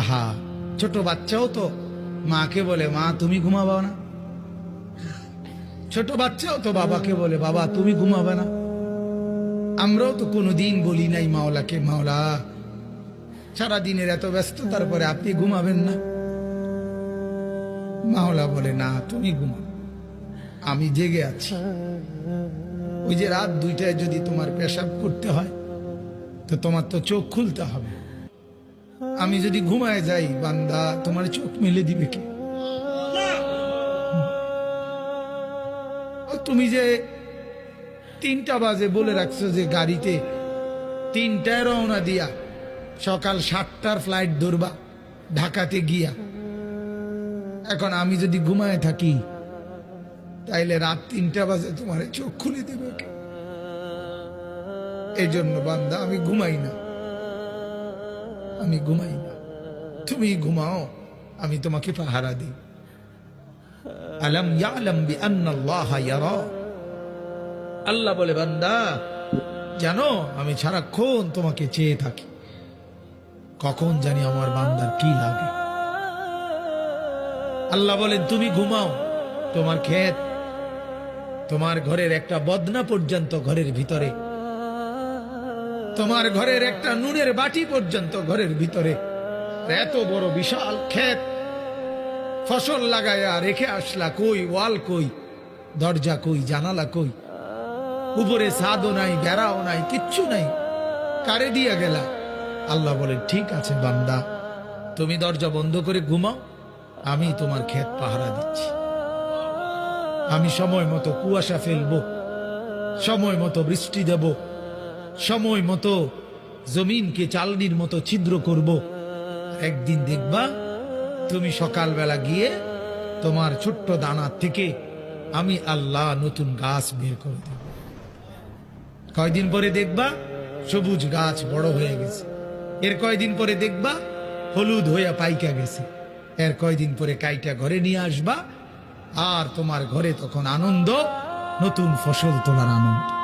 আহা, ছোট বাচ্চাও তো মাকে বলে মা তুমি ঘুমাবা না, ছোট বাচ্চাও তো বাবাকে বলে বাবা তুমি ঘুমাবে না। আমরাও তো কোনোদিন বলি নাই মাওলাকে মাওলা সারাদিনের এত ব্যস্ততার পরে আপনি ঘুমাবেন না। মাওলা বলে না তুমি ঘুমাও, আমি জেগে আছি। ওই যে রাত 2টায় যদি তোমার পেশাব করতে হয় তো তোমার তো চোখ খুলতে হবে। আমি যদি ঘুমায় যাই বান্দা তোমার চোখ মেলে দিবে কে? তুমি যে 3টা বাজে বলে রাখছো যে গাড়িতে 3টায় রওনা দিয়া সকাল 7টার ফ্লাইট ধরবা ঢাকাতে গিয়া, এখন আমি যদি ঘুমায় থাকি তাইলে রাত 3টা বাজে তোমার চোখ খুলে দেবে কে? এই জন্য বান্দা আমি ঘুমাই না, আমি ঘুমাই না, তুমি ঘুমাও, আমি তোমাকে পাহারা দিই। আলাম ইয়ালাম বিআন্নাল্লাহা ইয়ারা, আল্লাহ বলে বান্দা জানো আমি সারাক্ষণ তোমাকে চেয়ে থাকি, কখন জানি আমার বান্দার কি লাগে। আল্লাহ বলেন তুমি ঘুমাও, তোমার ক্ষেত তোমার ঘরের একটা বদনা পর্যন্ত ঘরের ভিতরে, তোমার ঘরের একটা নুনের বাটি পর্যন্ত ঘরের ভিতরে, এত বড় বিশাল ক্ষেত ফসল লাগায়া রেখে আসলা, কই ওয়াল কই, দরজা কই, জানালা কই, উপরে ছাদও নাই, বেড়াও নাই, কিচ্ছু নাই, কারে দিয়া গেলা? আল্লাহ বলে ঠিক আছে বান্দা তুমি দরজা বন্ধ করে ঘুমাও, আমি তোমার ক্ষেত পাহারা দিচ্ছি। আমি সময় মতো কুয়াশা ফেলবো, সময় মতো বৃষ্টি দেব, সময় মতো জমিনকে চালনির মতো ছিদ্র করব। একদিন দেখবা তুমি সকালবেলা গিয়ে তোমার ছোট্ট দানা থেকে আমি আল্লাহ নতুন গাছ বের করে দেব। কয়দিন পরে দেখবা সবুজ গাছ বড় হয়ে গেছে, এর কয়দিন পরে দেখবা হলুদ হইয়া পাইকা গেছে, এর কয়দিন পরে কাইটা ঘরে নিয়ে আসবা, আর তোমার ঘরে তখন আনন্দ, নতুন ফসল তোলার আনন্দ।